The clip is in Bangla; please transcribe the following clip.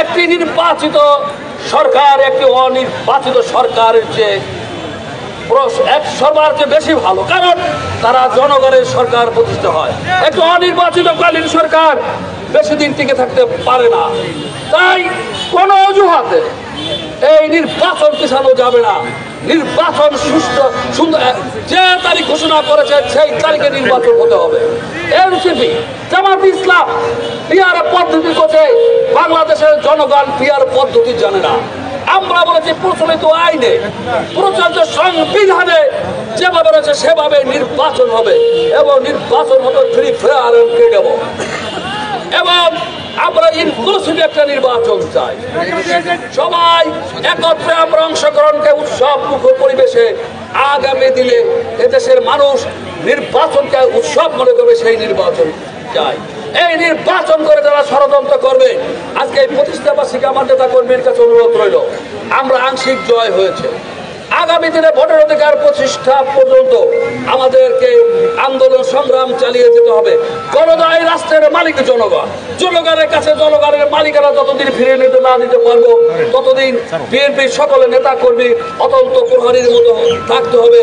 একটি নির্বাচিত সরকার একটি অনির্বাচিত সরকারের যে সবার চেয়ে বেশি ভালো, কারণ তারা জনগণের সরকার প্রতিষ্ঠা হয়। একটি অনির্বাচিতকালীন সরকার বেশি দিন টিকে থাকতে পারে না। তাই কোন অজুহাতে এই নির্বাচন পিছানো যাবে না। নির্বাচন সুষ্ঠু সুন্দর, যে তারিখ ঘোষণা করেছে সেই তারিখে নির্বাচন হতে হবে। এনসিপি, জামাত ইসলাম পিআর পদ্ধতি করছে, বাংলাদেশের জনগণ পিআর পদ্ধতি জানে না। আমরা বলেছি প্রচলিত আইনে, প্রচলিত সংবিধানে যেভাবে রয়েছে সেভাবে নির্বাচন হবে এবং নির্বাচন হবে ফ্রি ফেয়ার এন্ড ক্রেডিবল, এবং আমরা ইনক্লুসিভ একটা নির্বাচন চাই। সবাই একত্রে আমরা অংশগ্রহণকে উৎসব মুখর পরিবেশে আগামী দিনে এদেশের মানুষ নির্বাচনকে উৎসব মনে করবে, সেই নির্বাচন চাই। এই নির্বাচন করে যারা ষড়যন্ত্র করবে, আজকে এই প্রতিষ্ঠাবাসীকে আমার নেতা কর্মীর কাছে অনুরোধ রইল, আমরা আংশিক জয় হয়েছে, আগামী দিনে ভোটের অধিকার প্রতিষ্ঠা পর্যন্ত আমাদেরকে আন্দোলন সংগ্রাম চালিয়ে যেতে হবে। গণদায়ী রাষ্ট্রের মালিক জনগণ, জনগণের কাছে জনগণের মালিকানা যতদিন ফিরে নিতে না দিতে পারবো ততদিন বিএনপির সকল নেতা কর্মী অত্যন্ত প্রহরীর মতো থাকতে হবে।